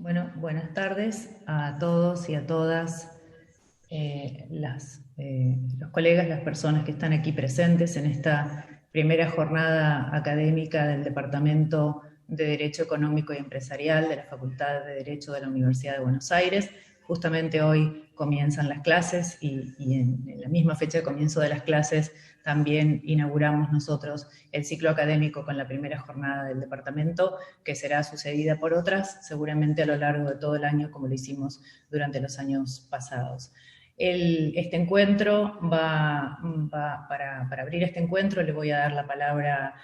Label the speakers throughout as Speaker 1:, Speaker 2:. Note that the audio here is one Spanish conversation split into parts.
Speaker 1: Bueno, buenas tardes a todos y a todas los colegas, las personas que están aquí presentes en esta primera jornada académica del Departamento de Derecho Económico y Empresarial de la Facultad de Derecho de la Universidad de Buenos Aires. Justamente hoy comienzan las clases y en la misma fecha de comienzo de las clases también inauguramos nosotros el ciclo académico con la primera jornada del departamento, que será sucedida por otras, seguramente a lo largo de todo el año, como lo hicimos durante los años pasados. Este encuentro para abrir este encuentro le voy a dar la palabra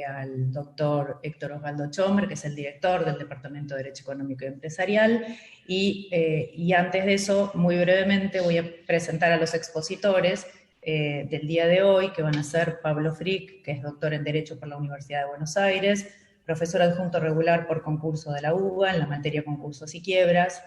Speaker 1: al doctor Héctor Osvaldo Chomer, que es el director del Departamento de Derecho Económico y Empresarial, y antes de eso, muy brevemente, voy a presentar a los expositores del día de hoy, que van a ser Pablo Frick, que es doctor en Derecho por la Universidad de Buenos Aires, profesor adjunto regular por concurso de la UBA en la materia concursos y quiebras,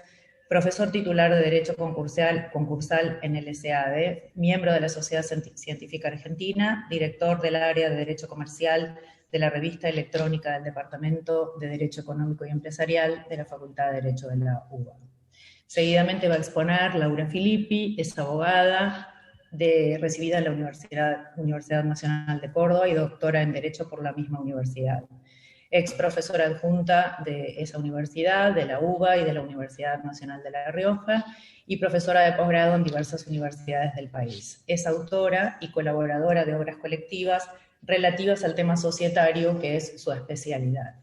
Speaker 1: profesor titular de Derecho concursal en el SAD, miembro de la Sociedad Científica Argentina, director del área de Derecho Comercial de la revista electrónica del Departamento de Derecho Económico y Empresarial de la Facultad de Derecho de la UBA. Seguidamente va a exponer Laura Filippi, es abogada, recibida en la Universidad Nacional de Córdoba y doctora en Derecho por la misma universidad. Ex profesora adjunta de esa universidad, de la UBA y de la Universidad Nacional de La Rioja, y profesora de posgrado en diversas universidades del país. Es autora y colaboradora de obras colectivas relativas al tema societario, que es su especialidad.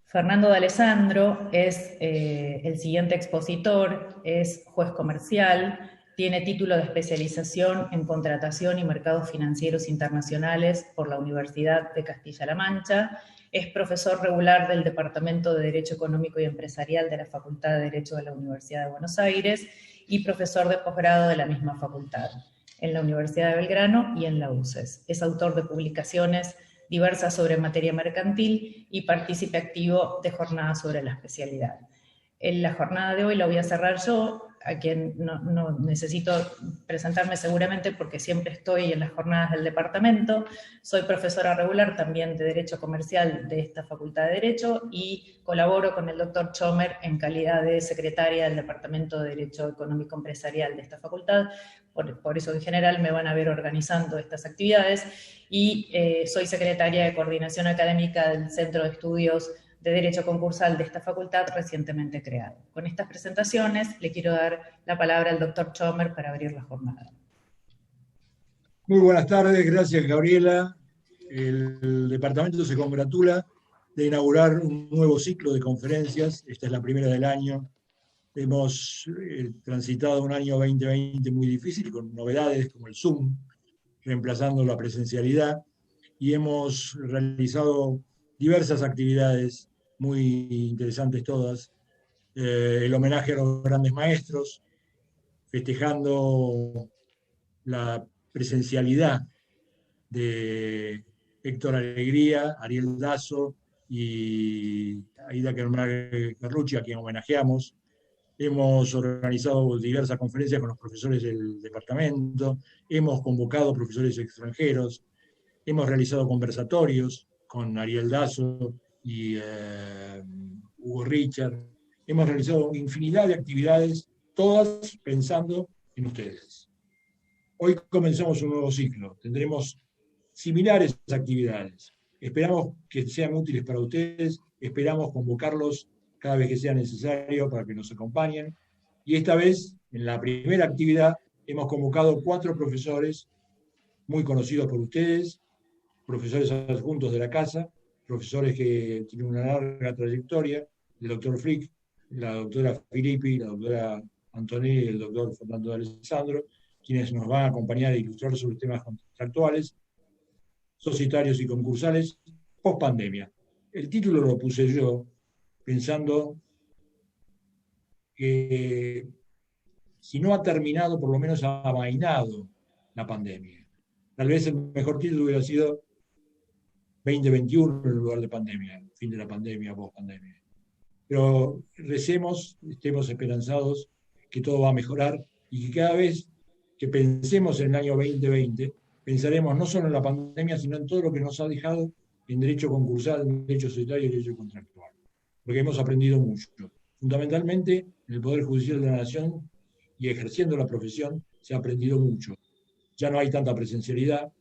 Speaker 1: Fernando D'Alessandro es el siguiente expositor, es juez comercial, tiene título de especialización en contratación y mercados financieros internacionales por la Universidad de Castilla-La Mancha, es profesor regular del Departamento de Derecho Económico y Empresarial de la Facultad de Derecho de la Universidad de Buenos Aires y profesor de posgrado de la misma facultad, en la Universidad de Belgrano y en la UCES. Es autor de publicaciones diversas sobre materia mercantil y partícipe activo de jornadas sobre la especialidad. En la jornada de hoy la voy a cerrar yo, a quien no necesito presentarme seguramente porque siempre estoy en las jornadas del departamento. Soy profesora regular también de Derecho Comercial de esta Facultad de Derecho y colaboro con el doctor Chomer en calidad de secretaria del Departamento de Derecho Económico Empresarial de esta facultad. Por eso en general me van a ver organizando estas actividades y soy secretaria de Coordinación Académica del Centro de Estudios de Derecho Concursal de esta facultad recientemente creado. Con estas presentaciones le quiero dar la palabra al doctor Chomer para abrir la jornada.
Speaker 2: Muy buenas tardes, gracias Gabriela. El departamento se congratula de inaugurar un nuevo ciclo de conferencias. Esta es la primera del año. Hemos transitado un año 2020 muy difícil, con novedades como el Zoom, reemplazando la presencialidad, y hemos realizado diversas actividades muy interesantes todas. El homenaje a los grandes maestros, festejando la presencialidad de Héctor Alegría, Ariel Dazo y Aida Carlucci, a quien homenajeamos. Hemos organizado diversas conferencias con los profesores del departamento, hemos convocado profesores extranjeros, hemos realizado conversatorios con Ariel Dazo y Hugo Richard. Hemos realizado infinidad de actividades, todas pensando en ustedes. Hoy comenzamos un nuevo ciclo. Tendremos similares actividades. Esperamos que sean útiles para ustedes. Esperamos convocarlos cada vez que sea necesario para que nos acompañen. Y esta vez, en la primera actividad, hemos convocado 4 profesores muy conocidos por ustedes, profesores adjuntos de la casa, profesores que tienen una larga trayectoria, el doctor Frick, la doctora Filippi, la doctora Antonelli y el doctor Fernando D'Alessandro, quienes nos van a acompañar e ilustrar sobre temas contractuales, societarios y concursales, post pandemia. El título lo puse yo pensando que si no ha terminado, por lo menos ha amainado la pandemia. Tal vez el mejor título hubiera sido 2021 en lugar de pandemia, fin de la pandemia, post pandemia. Pero recemos, estemos esperanzados que todo va a mejorar y que cada vez que pensemos en el año 2020, pensaremos no solo en la pandemia, sino en todo lo que nos ha dejado en derecho concursal, en derecho societario y derecho contractual. porque hemos aprendido mucho. Fundamentalmente, en el Poder Judicial de la Nación y ejerciendo la profesión, se ha aprendido mucho. Ya no hay tanta presencialidad,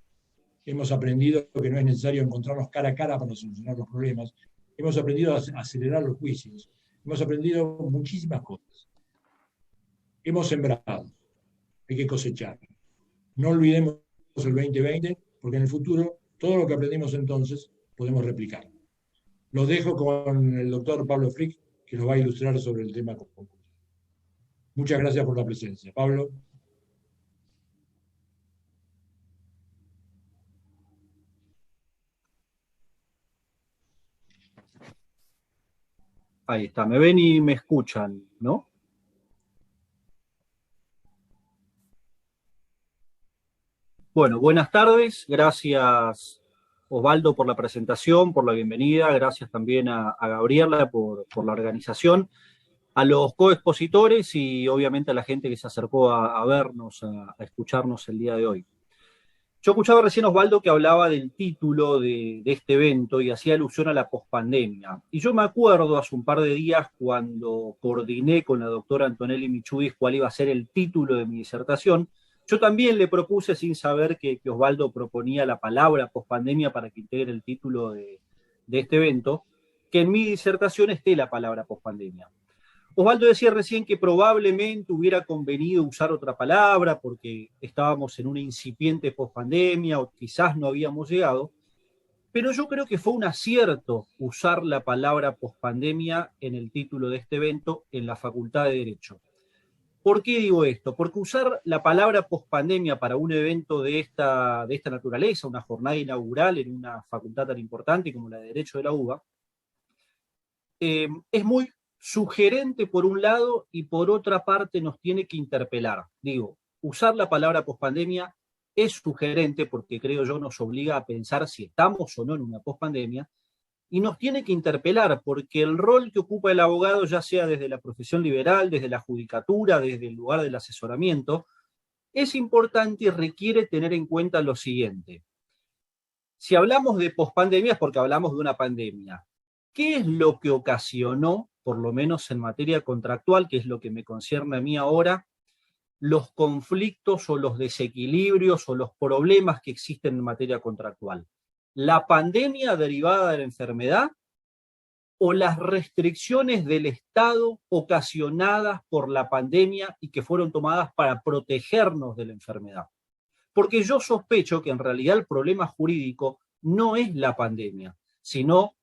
Speaker 2: hemos aprendido que no es necesario encontrarnos cara a cara para solucionar los problemas, hemos aprendido a acelerar los juicios, hemos aprendido muchísimas cosas. Hemos sembrado, hay que cosechar. No olvidemos el 2020, porque en el futuro todo lo que aprendimos entonces podemos replicar. Los dejo con el doctor Pablo Frick, que nos va a ilustrar sobre el tema. Muchas gracias por la presencia. Pablo.
Speaker 3: Ahí está, me ven y me escuchan, ¿no? Bueno, buenas tardes, gracias Osvaldo por la presentación, por la bienvenida, gracias también a Gabriela por la organización, a los coexpositores y obviamente a la gente que se acercó a vernos, a escucharnos el día de hoy. Yo escuchaba recién a Osvaldo que hablaba del título de este evento y hacía alusión a la pospandemia. Y yo me acuerdo hace un par de días cuando coordiné con la doctora Antonelli Michudis cuál iba a ser el título de mi disertación. Yo también le propuse, sin saber que Osvaldo proponía la palabra pospandemia para que integre el título de este evento, que en mi disertación esté la palabra pospandemia. Osvaldo decía recién que probablemente hubiera convenido usar otra palabra porque estábamos en una incipiente pospandemia o quizás no habíamos llegado, pero yo creo que fue un acierto usar la palabra pospandemia en el título de este evento en la Facultad de Derecho. ¿Por qué digo esto? Porque usar la palabra pospandemia para un evento de esta naturaleza, una jornada inaugural en una facultad tan importante como la de Derecho de la UBA, es muy sugerente por un lado y por otra parte nos tiene que interpelar. Digo, usar la palabra pospandemia es sugerente porque creo yo nos obliga a pensar si estamos o no en una pospandemia y nos tiene que interpelar porque el rol que ocupa el abogado, ya sea desde la profesión liberal, desde la judicatura, desde el lugar del asesoramiento, es importante y requiere tener en cuenta lo siguiente. Si hablamos de pospandemia es porque hablamos de una pandemia. ¿Qué es lo que ocasionó, por lo menos en materia contractual, que es lo que me concierne a mí ahora, los conflictos o los desequilibrios o los problemas que existen en materia contractual? ¿La pandemia derivada de la enfermedad o las restricciones del Estado ocasionadas por la pandemia y que fueron tomadas para protegernos de la enfermedad? Porque yo sospecho que en realidad el problema jurídico no es la pandemia, sino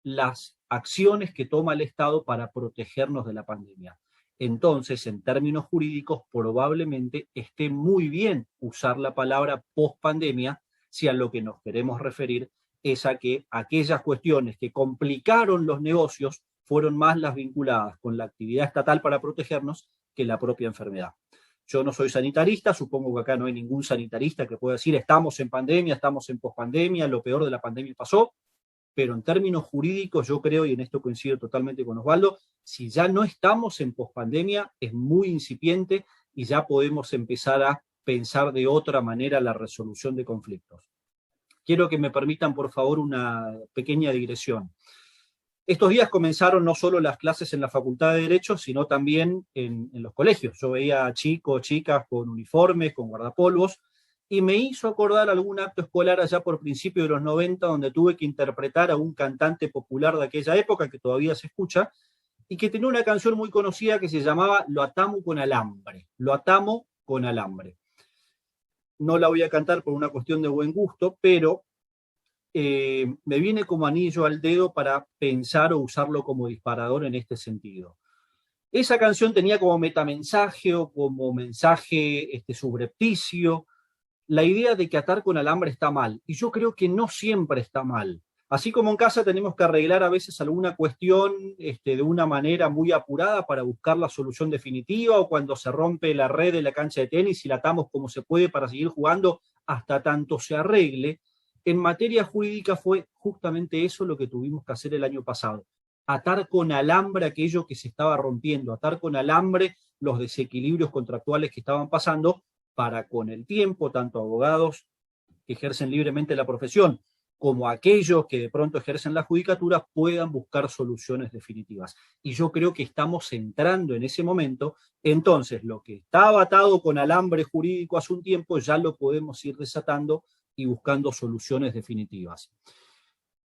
Speaker 3: las acciones que toma el Estado para protegernos de la pandemia. Entonces, en términos jurídicos, probablemente esté muy bien usar la palabra pospandemia si a lo que nos queremos referir es a que aquellas cuestiones que complicaron los negocios fueron más las vinculadas con la actividad estatal para protegernos que la propia enfermedad. Yo no soy sanitarista, supongo que acá no hay ningún sanitarista que pueda decir estamos en pandemia, estamos en pospandemia, lo peor de la pandemia pasó, pero en términos jurídicos yo creo, y en esto coincido totalmente con Osvaldo, si ya no estamos en pospandemia es muy incipiente y ya podemos empezar a pensar de otra manera la resolución de conflictos. Quiero que me permitan, por favor, una pequeña digresión. Estos días comenzaron no solo las clases en la Facultad de Derecho, sino también en los colegios. Yo veía a chicos, chicas con uniformes, con guardapolvos, y me hizo acordar algún acto escolar allá por principios de los 90, donde tuve que interpretar a un cantante popular de aquella época, que todavía se escucha, y que tenía una canción muy conocida que se llamaba Lo atamo con alambre. Lo atamo con alambre. No la voy a cantar por una cuestión de buen gusto, pero me viene como anillo al dedo para pensar o usarlo como disparador en este sentido. Esa canción tenía como metamensaje o como mensaje subrepticio la idea de que atar con alambre está mal, y yo creo que no siempre está mal. Así como en casa tenemos que arreglar a veces alguna cuestión de una manera muy apurada para buscar la solución definitiva, o cuando se rompe la red de la cancha de tenis y la atamos como se puede para seguir jugando hasta tanto se arregle, en materia jurídica fue justamente eso lo que tuvimos que hacer el año pasado. Atar con alambre aquello que se estaba rompiendo, atar con alambre los desequilibrios contractuales que estaban pasando, para con el tiempo, tanto abogados que ejercen libremente la profesión, como aquellos que de pronto ejercen la judicatura puedan buscar soluciones definitivas. Y yo creo que estamos entrando en ese momento. Entonces, lo que estaba atado con alambre jurídico hace un tiempo, ya lo podemos ir desatando y buscando soluciones definitivas.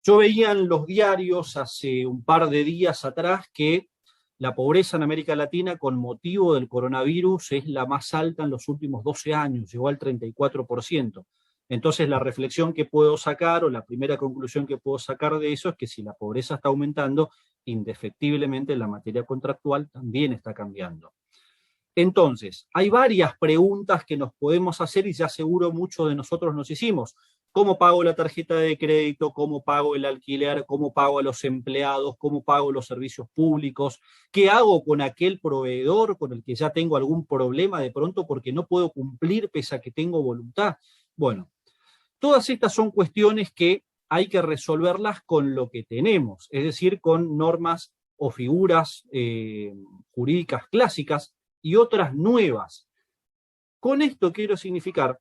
Speaker 3: Yo veía en los diarios hace un par de días atrás que la pobreza en América Latina con motivo del coronavirus es la más alta en los últimos 12 años, llegó al 34%. Entonces la reflexión que puedo sacar, o la primera conclusión que puedo sacar de eso, es que si la pobreza está aumentando, indefectiblemente la materia contractual también está cambiando. Entonces, hay varias preguntas que nos podemos hacer y ya seguro muchos de nosotros nos hicimos. ¿Cómo pago la tarjeta de crédito? ¿Cómo pago el alquiler? ¿Cómo pago a los empleados? ¿Cómo pago los servicios públicos? ¿Qué hago con aquel proveedor con el que ya tengo algún problema de pronto porque no puedo cumplir pese a que tengo voluntad? Bueno, todas estas son cuestiones que hay que resolverlas con lo que tenemos, es decir, con normas o figuras jurídicas clásicas y otras nuevas. Con esto quiero significar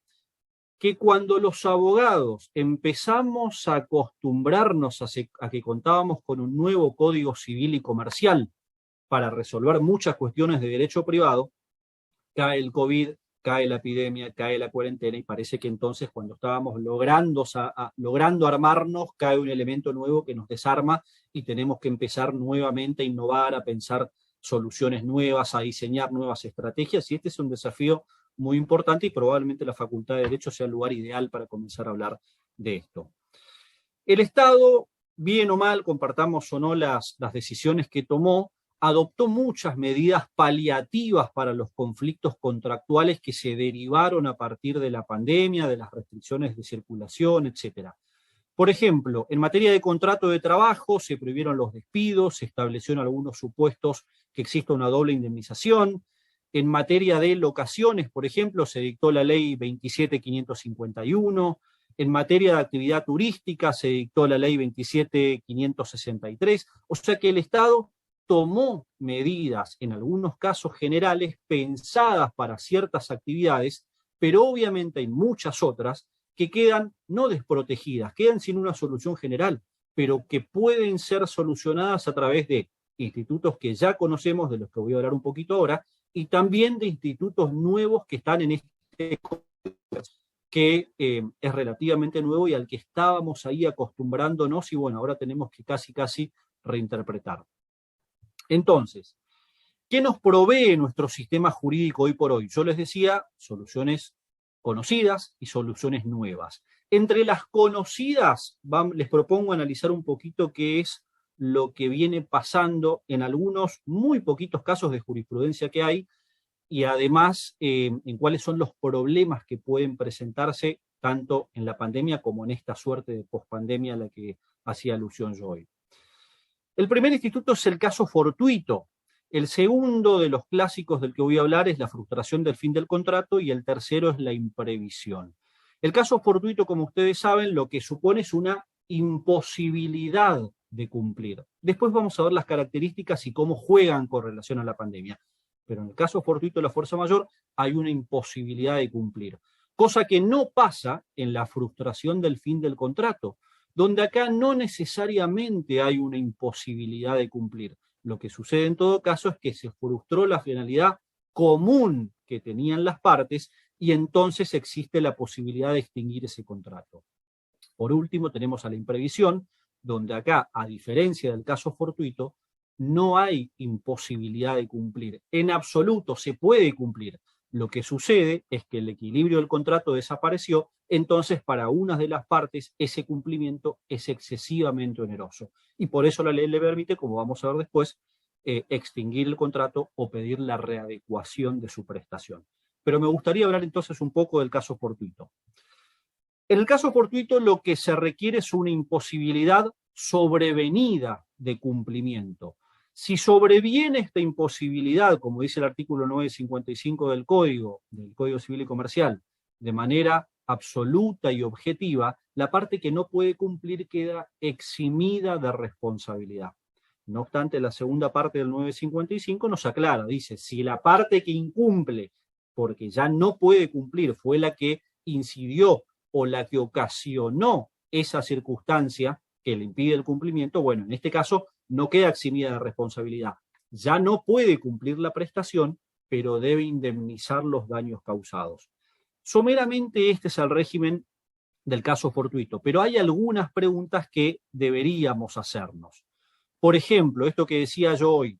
Speaker 3: que cuando los abogados empezamos a acostumbrarnos a que contábamos con un nuevo Código Civil y Comercial para resolver muchas cuestiones de derecho privado, cae el COVID, cae la epidemia, cae la cuarentena, y parece que entonces cuando estábamos logrando armarnos, cae un elemento nuevo que nos desarma y tenemos que empezar nuevamente a innovar, a pensar soluciones nuevas, a diseñar nuevas estrategias, y este es un desafío muy importante y probablemente la Facultad de Derecho sea el lugar ideal para comenzar a hablar de esto. El Estado, bien o mal, compartamos o no las decisiones que tomó, adoptó muchas medidas paliativas para los conflictos contractuales que se derivaron a partir de la pandemia, de las restricciones de circulación, etc. Por ejemplo, en materia de contrato de trabajo se prohibieron los despidos, se estableció en algunos supuestos que exista una doble indemnización. En materia de locaciones, por ejemplo, se dictó la ley 27.551. En materia de actividad turística se dictó la ley 27.563. O sea que el Estado tomó medidas, en algunos casos generales, pensadas para ciertas actividades, pero obviamente hay muchas otras que quedan no desprotegidas, quedan sin una solución general, pero que pueden ser solucionadas a través de institutos que ya conocemos, de los que voy a hablar un poquito ahora, y también de institutos nuevos que están en este que es relativamente nuevo y al que estábamos ahí acostumbrándonos, y bueno, ahora tenemos que casi reinterpretar. Entonces, ¿qué nos provee nuestro sistema jurídico hoy por hoy? Yo les decía, soluciones conocidas y soluciones nuevas. Entre las conocidas, les propongo analizar un poquito qué es lo que viene pasando en algunos muy poquitos casos de jurisprudencia que hay, y además en cuáles son los problemas que pueden presentarse tanto en la pandemia como en esta suerte de pospandemia a la que hacía alusión yo hoy. El primer instituto es el caso fortuito. El segundo de los clásicos del que voy a hablar es la frustración del fin del contrato, y el tercero es la imprevisión. El caso fortuito, como ustedes saben, lo que supone es una imposibilidad de cumplir. Después vamos a ver las características y cómo juegan con relación a la pandemia. Pero en el caso fortuito de la fuerza mayor hay una imposibilidad de cumplir. Cosa que no pasa en la frustración del fin del contrato, donde acá no necesariamente hay una imposibilidad de cumplir. Lo que sucede en todo caso es que se frustró la finalidad común que tenían las partes y entonces existe la posibilidad de extinguir ese contrato. Por último, tenemos a la imprevisión, donde acá, a diferencia del caso fortuito, no hay imposibilidad de cumplir. En absoluto se puede cumplir. Lo que sucede es que el equilibrio del contrato desapareció, entonces para una de las partes ese cumplimiento es excesivamente oneroso. Y por eso la ley le permite, como vamos a ver después, extinguir el contrato o pedir la readecuación de su prestación. Pero me gustaría hablar entonces un poco del caso fortuito. En el caso fortuito lo que se requiere es una imposibilidad sobrevenida de cumplimiento. Si sobreviene esta imposibilidad, como dice el artículo 955 del Código Civil y Comercial, de manera absoluta y objetiva, la parte que no puede cumplir queda eximida de responsabilidad. No obstante, la segunda parte del 955 nos aclara, dice, si la parte que incumple, porque ya no puede cumplir, fue la que incidió o la que ocasionó esa circunstancia que le impide el cumplimiento, bueno, en este caso no queda eximida de responsabilidad. Ya no puede cumplir la prestación, pero debe indemnizar los daños causados. Someramente este es el régimen del caso fortuito, pero hay algunas preguntas que deberíamos hacernos. Por ejemplo, esto que decía yo hoy,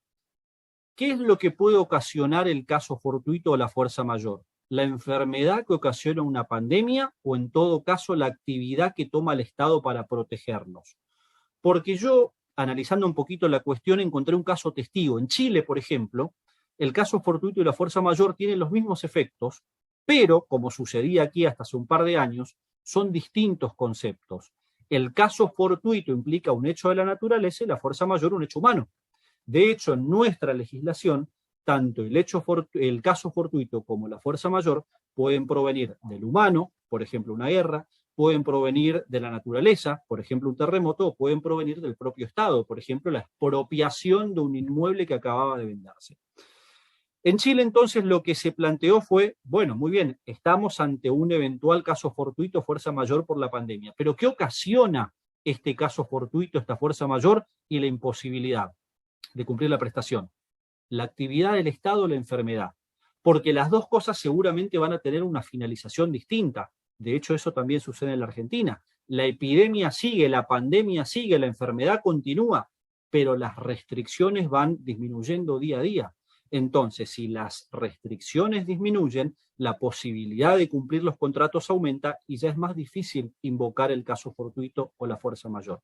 Speaker 3: ¿qué es lo que puede ocasionar el caso fortuito o la fuerza mayor? ¿La enfermedad que ocasiona una pandemia o en todo caso la actividad que toma el Estado para protegernos? Porque yo, analizando un poquito la cuestión, encontré un caso testigo. En Chile, por ejemplo, el caso fortuito y la fuerza mayor tienen los mismos efectos, pero, como sucedía aquí hasta hace un par de años, son distintos conceptos. El caso fortuito implica un hecho de la naturaleza y la fuerza mayor un hecho humano. De hecho, en nuestra legislación, tanto el caso fortuito como la fuerza mayor pueden provenir del humano, por ejemplo, una guerra, pueden provenir de la naturaleza, por ejemplo, un terremoto, o pueden provenir del propio Estado, por ejemplo, la expropiación de un inmueble que acababa de venderse. En Chile, entonces, lo que se planteó fue, bueno, muy bien, estamos ante un eventual caso fortuito, fuerza mayor por la pandemia, pero ¿qué ocasiona este caso fortuito, esta fuerza mayor y la imposibilidad de cumplir la prestación? La actividad del Estado o la enfermedad. Porque las dos cosas seguramente van a tener una finalización distinta. De hecho, eso también sucede en la Argentina. La epidemia sigue, la pandemia sigue, la enfermedad continúa, pero las restricciones van disminuyendo día a día. Entonces, si las restricciones disminuyen, la posibilidad de cumplir los contratos aumenta y ya es más difícil invocar el caso fortuito o la fuerza mayor.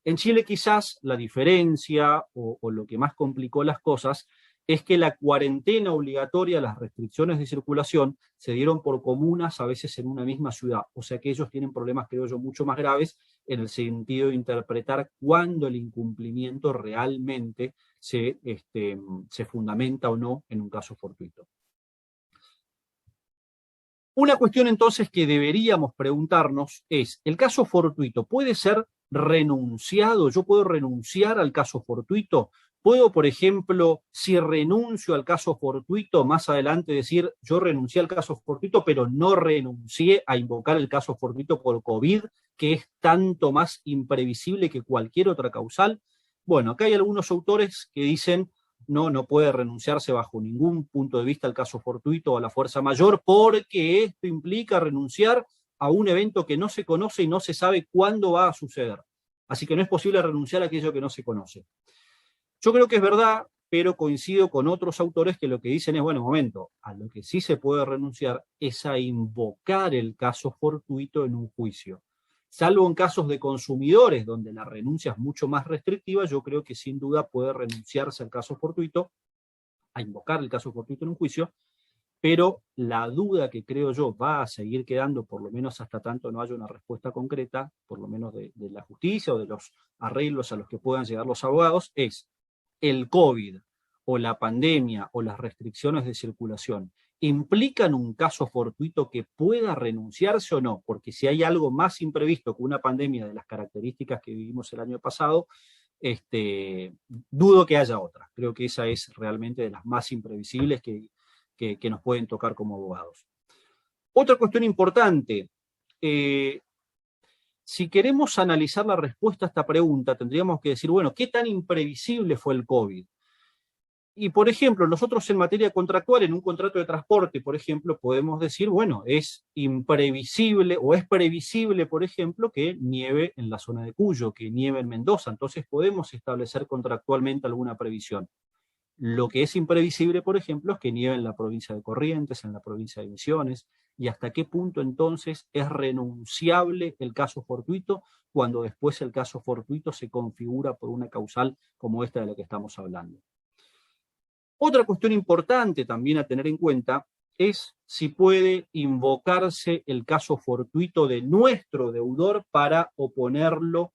Speaker 3: En Chile quizás la diferencia o lo que más complicó las cosas es que la cuarentena obligatoria, las restricciones de circulación, se dieron por comunas a veces en una misma ciudad. O sea que ellos tienen problemas, creo yo, mucho más graves en el sentido de interpretar cuándo el incumplimiento realmente se fundamenta o no en un caso fortuito. Una cuestión entonces que deberíamos preguntarnos es, ¿el caso fortuito puede ser renunciado? ¿Yo puedo renunciar al caso fortuito? ¿Puedo, por ejemplo, si renuncio al caso fortuito, más adelante decir, yo renuncié al caso fortuito, pero no renuncié a invocar el caso fortuito por COVID, que es tanto más imprevisible que cualquier otra causal? Bueno, acá hay algunos autores que dicen, no puede renunciarse bajo ningún punto de vista al caso fortuito o a la fuerza mayor, porque esto implica renunciar a un evento que no se conoce y no se sabe cuándo va a suceder. Así que no es posible renunciar a aquello que no se conoce. Yo creo que es verdad, pero coincido con otros autores que lo que dicen es, bueno, momento, a lo que sí se puede renunciar es a invocar el caso fortuito en un juicio. Salvo en casos de consumidores, donde la renuncia es mucho más restrictiva, yo creo que sin duda puede renunciarse al caso fortuito, a invocar el caso fortuito en un juicio, pero la duda que creo yo va a seguir quedando, por lo menos hasta tanto no haya una respuesta concreta, por lo menos de la justicia o de los arreglos a los que puedan llegar los abogados, es el COVID o la pandemia o las restricciones de circulación implican un caso fortuito que pueda renunciarse o no, porque si hay algo más imprevisto que una pandemia de las características que vivimos el año pasado, dudo que haya otra. Creo que esa es realmente de las más imprevisibles que nos pueden tocar como abogados. Otra cuestión importante, si queremos analizar la respuesta a esta pregunta, tendríamos que decir, bueno, ¿qué tan imprevisible fue el COVID? Y, por ejemplo, nosotros en materia contractual, en un contrato de transporte, por ejemplo, podemos decir, bueno, es imprevisible o es previsible, por ejemplo, que nieve en la zona de Cuyo, que nieve en Mendoza. Entonces podemos establecer contractualmente alguna previsión. Lo que es imprevisible, por ejemplo, es que nieve en la provincia de Corrientes, en la provincia de Misiones, y hasta qué punto entonces es renunciable el caso fortuito cuando después el caso fortuito se configura por una causal como esta de la que estamos hablando. Otra cuestión importante también a tener en cuenta es si puede invocarse el caso fortuito de nuestro deudor para oponerlo,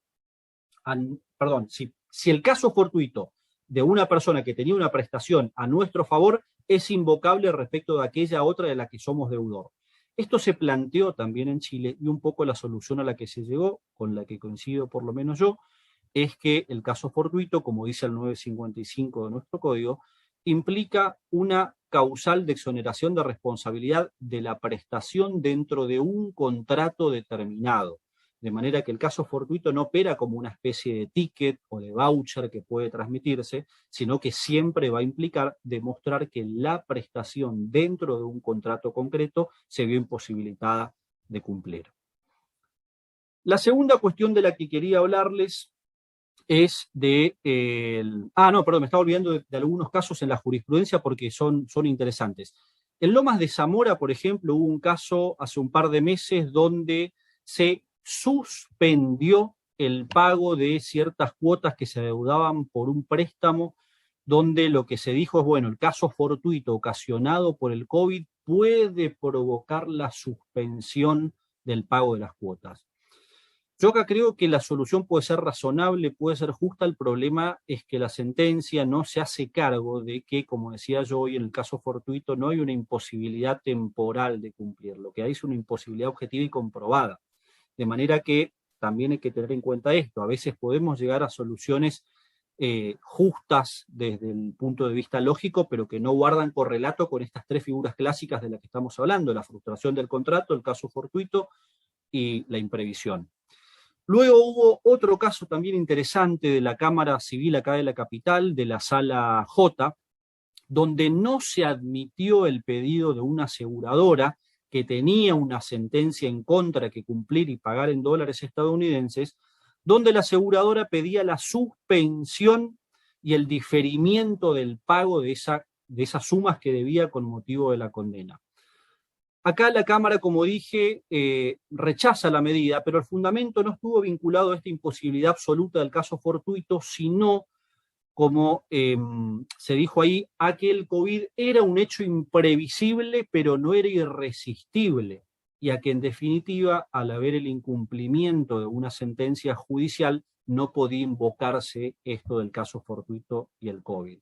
Speaker 3: si el caso fortuito de una persona que tenía una prestación a nuestro favor es invocable respecto de aquella otra de la que somos deudor. Esto se planteó también en Chile y un poco la solución a la que se llegó, con la que coincido por lo menos yo, es que el caso fortuito, como dice el 955 de nuestro código, implica una causal de exoneración de responsabilidad de la prestación dentro de un contrato determinado. de manera que el caso fortuito no opera como una especie de ticket o de voucher que puede transmitirse, sino que siempre va a implicar demostrar que la prestación dentro de un contrato concreto se vio imposibilitada de cumplir. La segunda cuestión de la que quería hablarles es de... me estaba olvidando de algunos casos en la jurisprudencia porque son interesantes. En Lomas de Zamora, por ejemplo, hubo un caso hace un par de meses donde se suspendió el pago de ciertas cuotas que se adeudaban por un préstamo, donde lo que se dijo es, bueno, el caso fortuito ocasionado por el COVID puede provocar la suspensión del pago de las cuotas. Yo acá creo que la solución puede ser razonable, puede ser justa. El problema es que la sentencia no se hace cargo de que, como decía yo hoy, en el caso fortuito no hay una imposibilidad temporal de cumplir. Lo que hay es una imposibilidad objetiva y comprobada. De manera que también hay que tener en cuenta esto. A veces podemos llegar a soluciones justas desde el punto de vista lógico, pero que no guardan correlato con estas tres figuras clásicas de las que estamos hablando: la frustración del contrato, el caso fortuito y la imprevisión. Luego hubo otro caso también interesante de la Cámara Civil acá de la capital, de la Sala J, donde no se admitió el pedido de una aseguradora que tenía una sentencia en contra que cumplir y pagar en dólares estadounidenses, donde la aseguradora pedía la suspensión y el diferimiento del pago de esas sumas que debía con motivo de la condena. Acá la Cámara, como dije, rechaza la medida, pero el fundamento no estuvo vinculado a esta imposibilidad absoluta del caso fortuito, sino, como se dijo ahí, a que el COVID era un hecho imprevisible, pero no era irresistible, y a que en definitiva, al haber el incumplimiento de una sentencia judicial, no podía invocarse esto del caso fortuito y el COVID.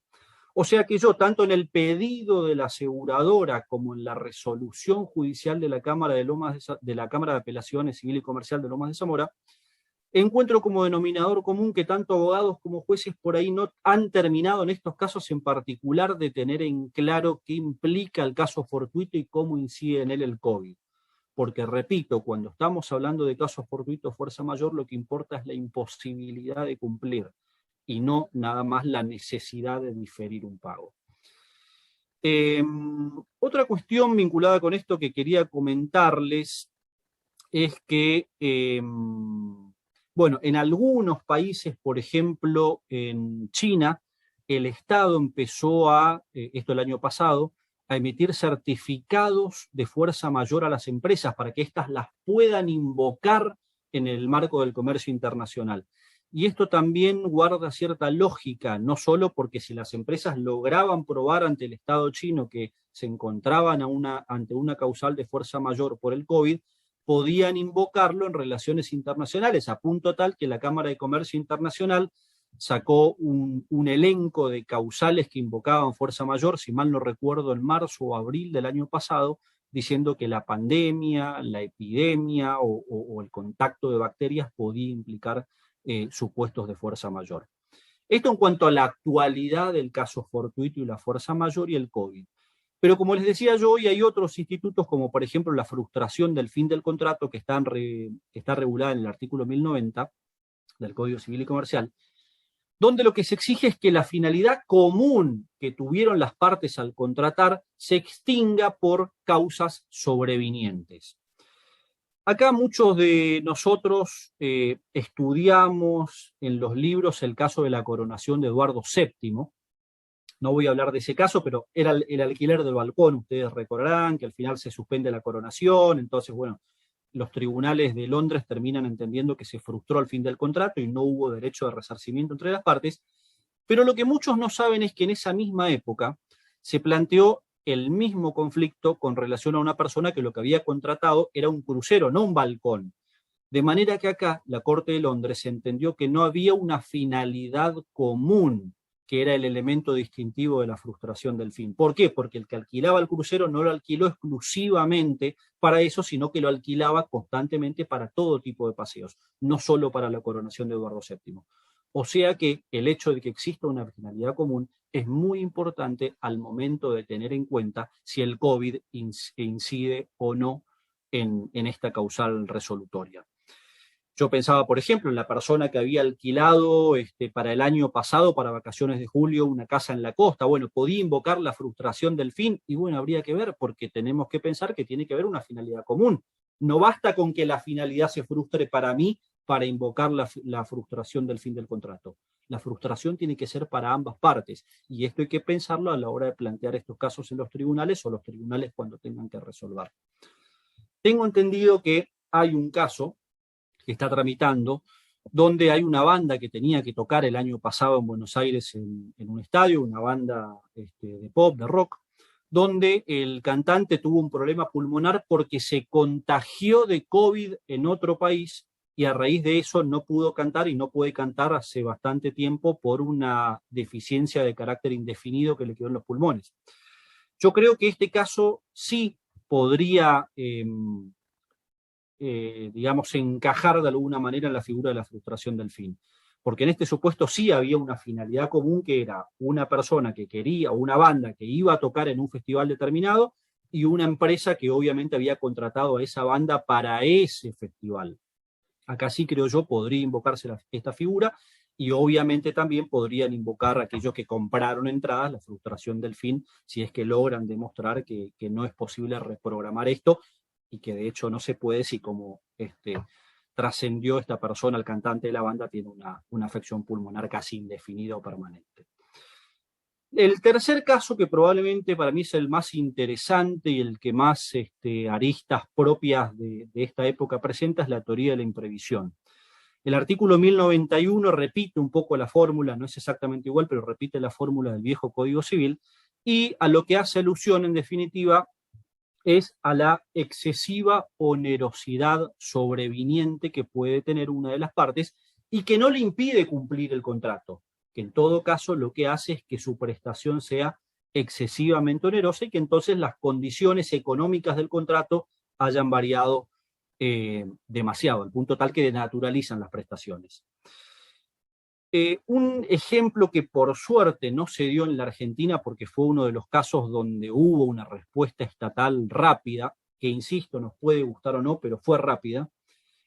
Speaker 3: O sea que yo, tanto en el pedido de la aseguradora como en la resolución judicial de la Cámara de Apelaciones Civil y Comercial de Lomas de Zamora, encuentro como denominador común que tanto abogados como jueces por ahí no han terminado en estos casos en particular de tener en claro qué implica el caso fortuito y cómo incide en él el COVID. Porque, repito, cuando estamos hablando de casos fortuitos fuerza mayor, lo que importa es la imposibilidad de cumplir y no nada más la necesidad de diferir un pago. Otra cuestión vinculada con esto que quería comentarles es que, bueno, en algunos países, por ejemplo, en China, el Estado empezó esto el año pasado, a emitir certificados de fuerza mayor a las empresas para que éstas las puedan invocar en el marco del comercio internacional. Y esto también guarda cierta lógica, no solo porque si las empresas lograban probar ante el Estado chino que se encontraban ante una causal de fuerza mayor por el COVID, podían invocarlo en relaciones internacionales, a punto tal que la Cámara de Comercio Internacional sacó un elenco de causales que invocaban fuerza mayor, si mal no recuerdo, en marzo o abril del año pasado, diciendo que la pandemia, la epidemia o el contacto de bacterias podía implicar supuestos de fuerza mayor. Esto en cuanto a la actualidad del caso fortuito y la fuerza mayor y el COVID. Pero como les decía yo, hoy hay otros institutos, como por ejemplo la frustración del fin del contrato, que está regulada en el artículo 1090 del Código Civil y Comercial, donde lo que se exige es que la finalidad común que tuvieron las partes al contratar se extinga por causas sobrevinientes. Acá muchos de nosotros estudiamos en los libros el caso de la coronación de Eduardo VII. No voy a hablar de ese caso, pero era el alquiler del balcón. Ustedes recordarán que al final se suspende la coronación, entonces, bueno, los tribunales de Londres terminan entendiendo que se frustró el fin del contrato y no hubo derecho de resarcimiento entre las partes. Pero lo que muchos no saben es que en esa misma época se planteó el mismo conflicto con relación a una persona que lo que había contratado era un crucero, no un balcón. De manera que acá la Corte de Londres entendió que no había una finalidad común, que era el elemento distintivo de la frustración del fin. ¿Por qué? Porque el que alquilaba el crucero no lo alquiló exclusivamente para eso, sino que lo alquilaba constantemente para todo tipo de paseos, no solo para la coronación de Eduardo VII. O sea que el hecho de que exista una finalidad común es muy importante al momento de tener en cuenta si el COVID incide o no en esta causal resolutoria. Yo pensaba, por ejemplo, en la persona que había alquilado para el año pasado, para vacaciones de julio, una casa en la costa. Bueno, podía invocar la frustración del fin y bueno, habría que ver, porque tenemos que pensar que tiene que haber una finalidad común. No basta con que la finalidad se frustre para mí para invocar la frustración del fin del contrato. La frustración tiene que ser para ambas partes y esto hay que pensarlo a la hora de plantear estos casos en los tribunales o los tribunales cuando tengan que resolver. Tengo entendido que hay un caso que está tramitando, donde hay una banda que tenía que tocar el año pasado en Buenos Aires en un estadio, una banda de pop, de rock, donde el cantante tuvo un problema pulmonar porque se contagió de COVID en otro país y a raíz de eso no pudo cantar y no puede cantar hace bastante tiempo por una deficiencia de carácter indefinido que le quedó en los pulmones. Yo creo que este caso sí podría digamos, encajar de alguna manera en la figura de la frustración del fin. Porque en este supuesto sí había una finalidad común que era una persona que quería, o una banda que iba a tocar en un festival determinado, y una empresa que obviamente había contratado a esa banda para ese festival. Acá sí, creo yo, podría invocarse esta figura, y obviamente también podrían invocar a aquellos que compraron entradas la frustración del fin, si es que logran demostrar que no es posible reprogramar esto, y que de hecho no se puede si como trascendió esta persona, el cantante de la banda, tiene una afección pulmonar casi indefinida o permanente. El tercer caso, que probablemente para mí es el más interesante y el que más aristas propias de esta época presenta, es la teoría de la imprevisión. El artículo 1091 repite un poco la fórmula, no es exactamente igual, pero repite la fórmula del viejo Código Civil, y a lo que hace alusión, en definitiva, es a la excesiva onerosidad sobreviniente que puede tener una de las partes y que no le impide cumplir el contrato, que en todo caso lo que hace es que su prestación sea excesivamente onerosa y que entonces las condiciones económicas del contrato hayan variado demasiado, al punto tal que denaturalizan las prestaciones. Un ejemplo que por suerte no se dio en la Argentina porque fue uno de los casos donde hubo una respuesta estatal rápida, que insisto, nos puede gustar o no, pero fue rápida,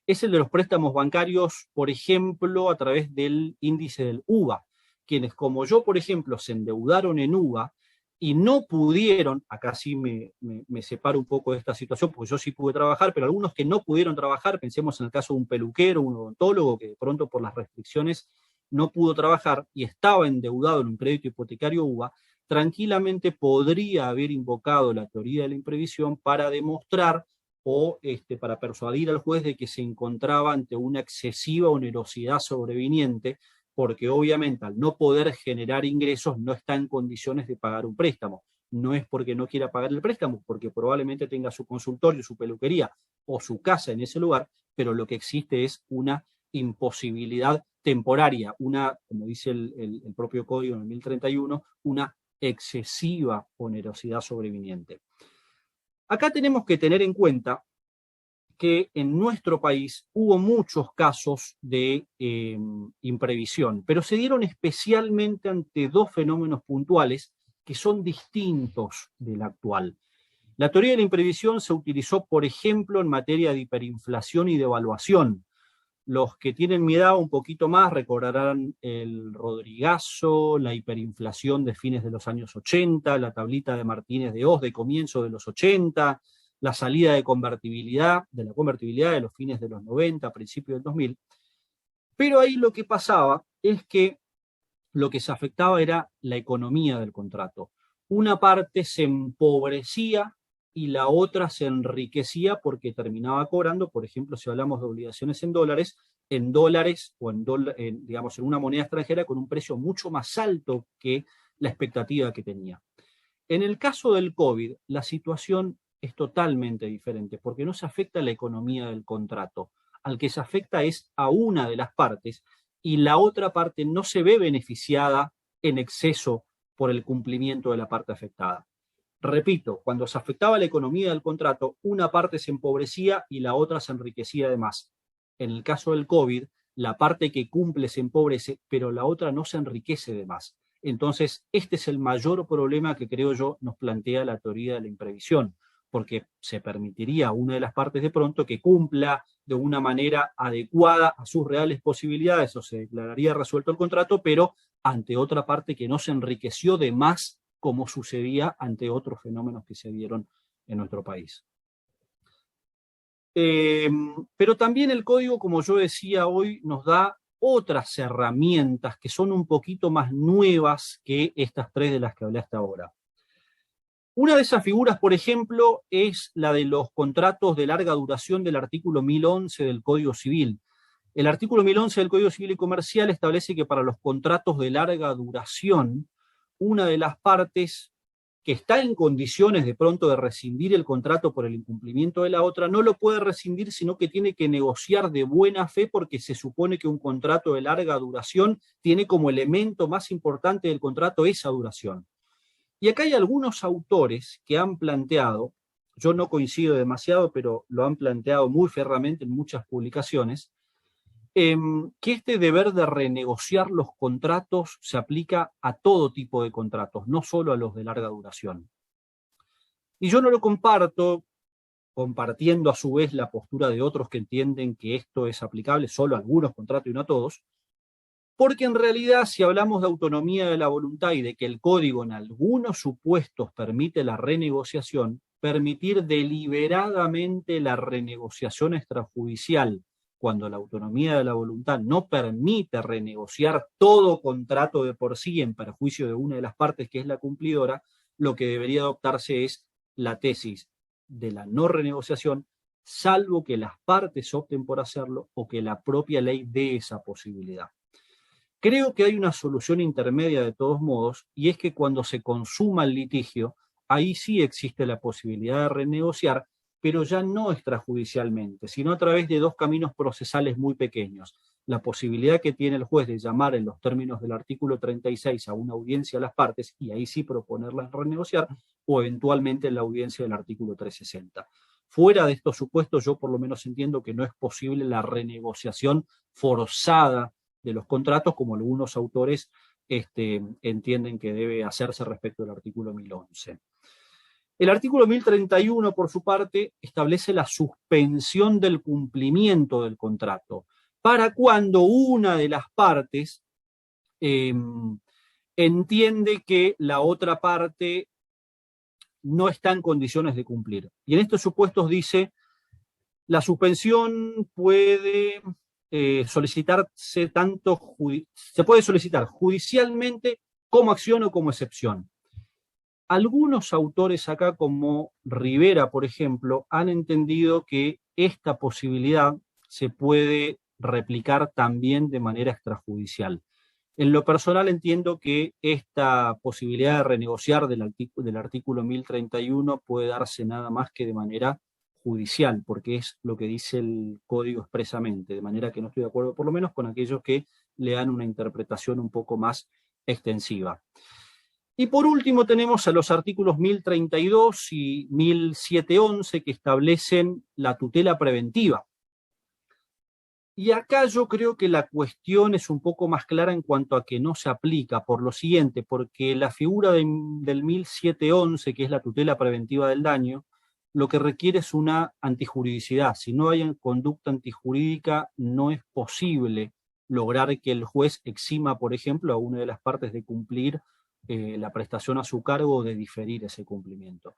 Speaker 3: es el de los préstamos bancarios, por ejemplo, a través del índice del UVA, quienes como yo, por ejemplo, se endeudaron en UVA y no pudieron, acá sí me separo un poco de esta situación, porque yo sí pude trabajar, pero algunos que no pudieron trabajar, pensemos en el caso de un peluquero, un odontólogo, que de pronto por las restricciones no pudo trabajar y estaba endeudado en un crédito hipotecario UVA, tranquilamente podría haber invocado la teoría de la imprevisión para demostrar o para persuadir al juez de que se encontraba ante una excesiva onerosidad sobreviniente, porque obviamente al no poder generar ingresos no está en condiciones de pagar un préstamo. No es porque no quiera pagar el préstamo, porque probablemente tenga su consultorio, su peluquería o su casa en ese lugar, pero lo que existe es una imposibilidad temporaria, como dice el propio código en el 1031, una excesiva onerosidad sobreviniente. Acá tenemos que tener en cuenta que en nuestro país hubo muchos casos de imprevisión, pero se dieron especialmente ante dos fenómenos puntuales que son distintos del actual. La teoría de la imprevisión se utilizó, por ejemplo, en materia de hiperinflación y devaluación. Los que tienen mi edad un poquito más recordarán el Rodrigazo, la hiperinflación de fines de los años 80, la tablita de Martínez de Oz de comienzo de los 80, la salida de la convertibilidad de los fines de los 90, principios del 2000. Pero ahí lo que pasaba es que lo que se afectaba era la economía del contrato. Una parte se empobrecía y la otra se enriquecía porque terminaba cobrando, por ejemplo, si hablamos de obligaciones en dólares o digamos, en una moneda extranjera con un precio mucho más alto que la expectativa que tenía. En el caso del COVID, la situación es totalmente diferente porque no se afecta a la economía del contrato. Al que se afecta es a una de las partes y la otra parte no se ve beneficiada en exceso por el cumplimiento de la parte afectada. Repito, cuando se afectaba la economía del contrato, una parte se empobrecía y la otra se enriquecía además. En el caso del COVID, la parte que cumple se empobrece, pero la otra no se enriquece de más. Entonces, este es el mayor problema que creo yo nos plantea la teoría de la imprevisión, porque se permitiría a una de las partes de pronto que cumpla de una manera adecuada a sus reales posibilidades, o se declararía resuelto el contrato, pero ante otra parte que no se enriqueció de más, como sucedía ante otros fenómenos que se dieron en nuestro país. Pero también el código, como yo decía hoy, nos da otras herramientas que son un poquito más nuevas que estas tres de las que hablé hasta ahora. Una de esas figuras, por ejemplo, es la de los contratos de larga duración del artículo 1011 del Código Civil. El artículo 1011 del Código Civil y Comercial establece que para los contratos de larga duración, una de las partes que está en condiciones de pronto de rescindir el contrato por el incumplimiento de la otra, no lo puede rescindir, sino que tiene que negociar de buena fe, porque se supone que un contrato de larga duración tiene como elemento más importante del contrato esa duración. Y acá hay algunos autores que han planteado, yo no coincido demasiado, pero lo han planteado muy ferramente en muchas publicaciones, que este deber de renegociar los contratos se aplica a todo tipo de contratos, no solo a los de larga duración. Y yo no lo comparto, compartiendo a su vez la postura de otros que entienden que esto es aplicable solo a algunos contratos y no a todos, porque en realidad si hablamos de autonomía de la voluntad y de que el código en algunos supuestos permite la renegociación, permitir deliberadamente la renegociación extrajudicial cuando la autonomía de la voluntad no permite renegociar todo contrato de por sí en perjuicio de una de las partes que es la cumplidora, lo que debería adoptarse es la tesis de la no renegociación, salvo que las partes opten por hacerlo o que la propia ley dé esa posibilidad. Creo que hay una solución intermedia de todos modos, y es que cuando se consuma el litigio, ahí sí existe la posibilidad de renegociar, pero ya no extrajudicialmente, sino a través de dos caminos procesales muy pequeños. La posibilidad que tiene el juez de llamar en los términos del artículo 36 a una audiencia a las partes, y ahí sí proponerlas renegociar, o eventualmente en la audiencia del artículo 360. Fuera de estos supuestos, yo por lo menos entiendo que no es posible la renegociación forzada de los contratos, como algunos autores entienden que debe hacerse respecto del artículo 1011. El artículo 1031, por su parte, establece la suspensión del cumplimiento del contrato para cuando una de las partes entiende que la otra parte no está en condiciones de cumplir. Y en estos supuestos dice, la suspensión puede solicitarse se puede solicitar judicialmente como acción o como excepción. Algunos autores acá, como Rivera, por ejemplo, han entendido que esta posibilidad se puede replicar también de manera extrajudicial. En lo personal entiendo que esta posibilidad de renegociar del artículo 1031 puede darse nada más que de manera judicial, porque es lo que dice el código expresamente, de manera que no estoy de acuerdo por lo menos con aquellos que le dan una interpretación un poco más extensiva. Y por último tenemos a los artículos 1032 y 1711 que establecen la tutela preventiva. Y acá yo creo que la cuestión es un poco más clara en cuanto a que no se aplica por lo siguiente, porque la figura del 1711, que es la tutela preventiva del daño, lo que requiere es una antijuridicidad. Si no hay conducta antijurídica, no es posible lograr que el juez exima, por ejemplo, a una de las partes de cumplir la prestación a su cargo o de diferir ese cumplimiento.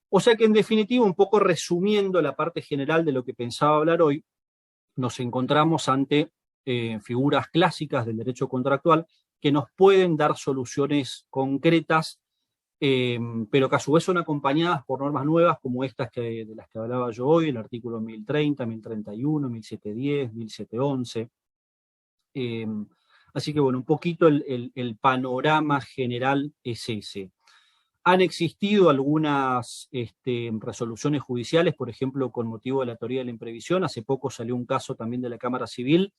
Speaker 3: O sea que, en definitiva, un poco resumiendo la parte general de lo que pensaba hablar hoy, nos encontramos ante figuras clásicas del derecho contractual que nos pueden dar soluciones concretas, pero que a su vez son acompañadas por normas nuevas como estas de las que hablaba yo hoy, el artículo 1030, 1031, 1710, 1711. Así que bueno, un poquito el panorama general es ese. Han existido algunas resoluciones judiciales, por ejemplo, con motivo de la teoría de la imprevisión. Hace poco salió un caso también de la Cámara Civil,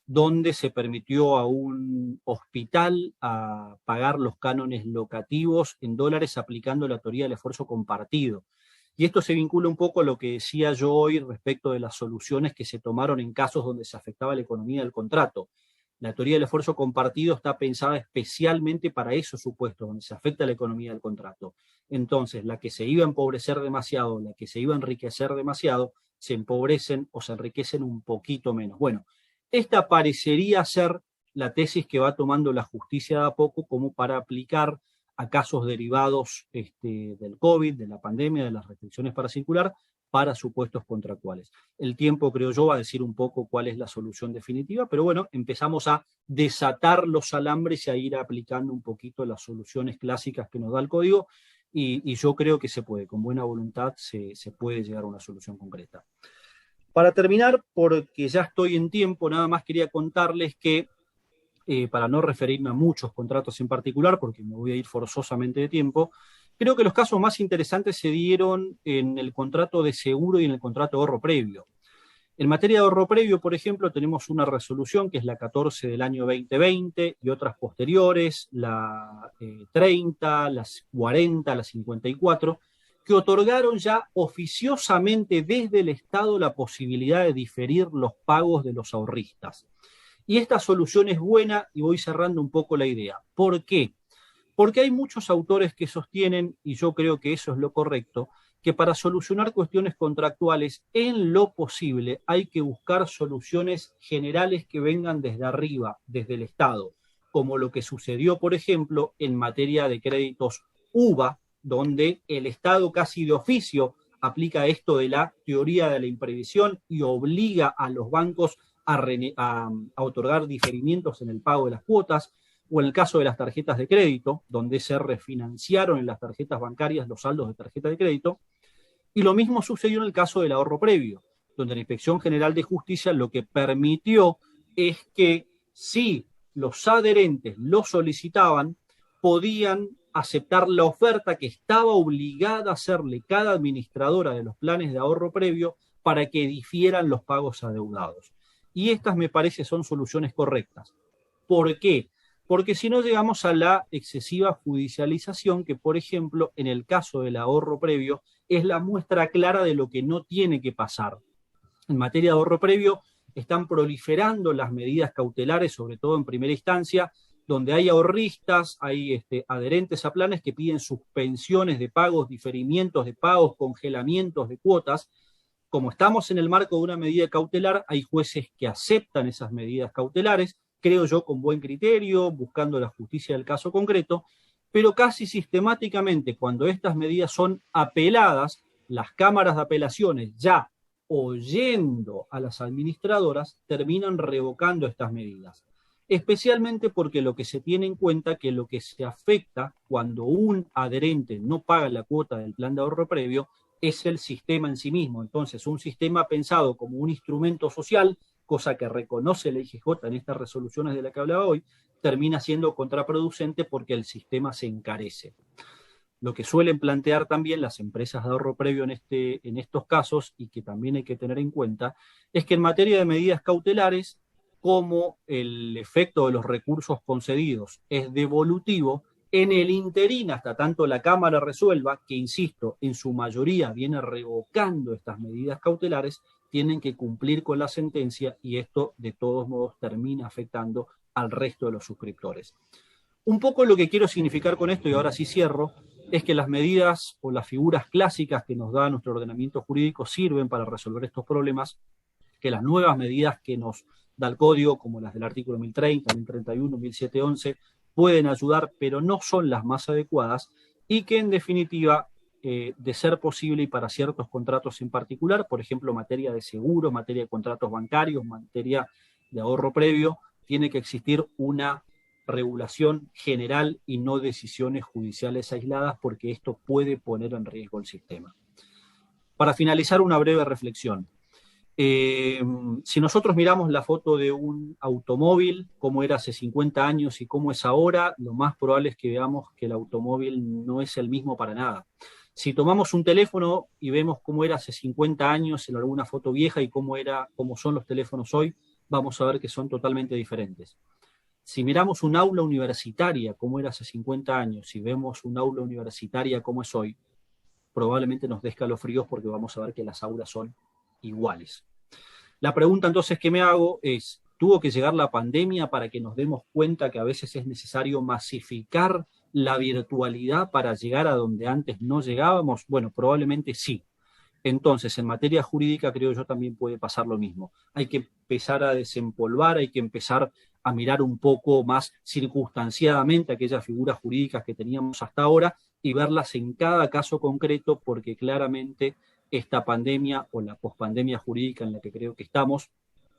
Speaker 3: donde se permitió a un hospital a pagar los cánones locativos en dólares aplicando la teoría del esfuerzo compartido. Y esto se vincula un poco a lo que decía yo hoy respecto de las soluciones que se tomaron en casos donde se afectaba la economía del contrato. La teoría del esfuerzo compartido está pensada especialmente para esos supuestos, donde se afecta la economía del contrato. Entonces, la que se iba a empobrecer demasiado, la que se iba a enriquecer demasiado, se empobrecen o se enriquecen un poquito menos. Bueno, esta parecería ser la tesis que va tomando la justicia de a poco como para aplicar a casos derivados del COVID, de la pandemia, de las restricciones para circular, para supuestos contractuales. El tiempo, creo yo, va a decir un poco cuál es la solución definitiva, pero bueno, empezamos a desatar los alambres y a ir aplicando un poquito las soluciones clásicas que nos da el código, y yo creo que se puede, con buena voluntad se puede llegar a una solución concreta. Para terminar, porque ya estoy en tiempo, nada más quería contarles que, para no referirme a muchos contratos en particular, porque me voy a ir forzosamente de tiempo, creo que los casos más interesantes se dieron en el contrato de seguro y en el contrato de ahorro previo. En materia de ahorro previo, por ejemplo, tenemos una resolución que es la 14 del año 2020 y otras posteriores, la 30, las 40, las 54, que otorgaron ya oficiosamente desde el Estado la posibilidad de diferir los pagos de los ahorristas. Y esta solución es buena, y voy cerrando un poco la idea. ¿Por qué? Porque hay muchos autores que sostienen, y yo creo que eso es lo correcto, que para solucionar cuestiones contractuales, en lo posible, hay que buscar soluciones generales que vengan desde arriba, desde el Estado, como lo que sucedió, por ejemplo, en materia de créditos UVA, donde el Estado casi de oficio aplica esto de la teoría de la imprevisión y obliga a los bancos a otorgar diferimientos en el pago de las cuotas, o en el caso de las tarjetas de crédito, donde se refinanciaron en las tarjetas bancarias los saldos de tarjeta de crédito, y lo mismo sucedió en el caso del ahorro previo, donde la Inspección General de Justicia lo que permitió es que si los adherentes lo solicitaban, podían aceptar la oferta que estaba obligada a hacerle cada administradora de los planes de ahorro previo para que difieran los pagos adeudados. Y estas, me parece, son soluciones correctas. ¿Por qué? Porque si no llegamos a la excesiva judicialización que, por ejemplo, en el caso del ahorro previo, es la muestra clara de lo que no tiene que pasar. En materia de ahorro previo están proliferando las medidas cautelares, sobre todo en primera instancia, donde hay ahorristas, hay adherentes a planes que piden suspensiones de pagos, diferimientos de pagos, congelamientos de cuotas. Como estamos en el marco de una medida cautelar, hay jueces que aceptan esas medidas cautelares, creo yo con buen criterio, buscando la justicia del caso concreto, pero casi sistemáticamente cuando estas medidas son apeladas, las cámaras de apelaciones ya oyendo a las administradoras terminan revocando estas medidas. Especialmente porque lo que se tiene en cuenta que lo que se afecta cuando un adherente no paga la cuota del plan de ahorro previo es el sistema en sí mismo. Entonces, un sistema pensado como un instrumento social, cosa que reconoce la IGJ en estas resoluciones de las que hablaba hoy, termina siendo contraproducente porque el sistema se encarece. Lo que suelen plantear también las empresas de ahorro previo en estos casos, y que también hay que tener en cuenta, es que en materia de medidas cautelares, como el efecto de los recursos concedidos es devolutivo, en el interín, hasta tanto la Cámara resuelva, que insisto, en su mayoría viene revocando estas medidas cautelares, tienen que cumplir con la sentencia, y esto de todos modos termina afectando al resto de los suscriptores. Un poco lo que quiero significar con esto, y ahora sí cierro, es que las medidas o las figuras clásicas que nos da nuestro ordenamiento jurídico sirven para resolver estos problemas, que las nuevas medidas que nos da el código, como las del artículo 1030, 1031, 1711, pueden ayudar, pero no son las más adecuadas, y que en definitiva, de ser posible y para ciertos contratos en particular, por ejemplo, materia de seguros, materia de contratos bancarios, materia de ahorro previo, tiene que existir una regulación general y no decisiones judiciales aisladas, porque esto puede poner en riesgo el sistema. Para finalizar, una breve reflexión. Si nosotros miramos la foto de un automóvil, cómo era hace 50 años y cómo es ahora, lo más probable es que veamos que el automóvil no es el mismo para nada. Si tomamos un teléfono y vemos cómo era hace 50 años en alguna foto vieja y cómo son los teléfonos hoy, vamos a ver que son totalmente diferentes. Si miramos un aula universitaria como era hace 50 años y vemos un aula universitaria como es hoy, probablemente nos dé escalofríos porque vamos a ver que las aulas son iguales. La pregunta entonces que me hago es, ¿tuvo que llegar la pandemia para que nos demos cuenta que a veces es necesario masificar la virtualidad para llegar a donde antes no llegábamos? Bueno, probablemente sí. Entonces, en materia jurídica, creo yo, también puede pasar lo mismo. Hay que empezar a desempolvar, hay que empezar a mirar un poco más circunstanciadamente aquellas figuras jurídicas que teníamos hasta ahora y verlas en cada caso concreto, porque claramente esta pandemia o la pospandemia jurídica en la que creo que estamos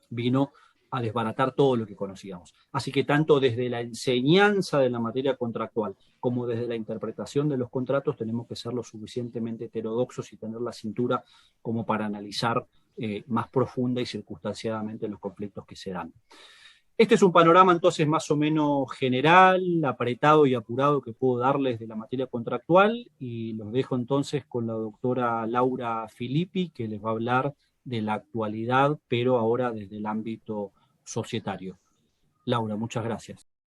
Speaker 3: vino a desbaratar todo lo que conocíamos. Así que tanto desde la enseñanza de la materia contractual como desde la interpretación de los contratos tenemos que ser lo suficientemente heterodoxos y tener la cintura como para analizar más profunda y circunstanciadamente los conflictos que se dan. Este es un panorama entonces más o menos general, apretado y apurado que puedo darles de la materia contractual, y los dejo entonces con la doctora Laura Filippi, que les va a hablar de la actualidad, pero ahora desde el ámbito societario. Laura, muchas gracias.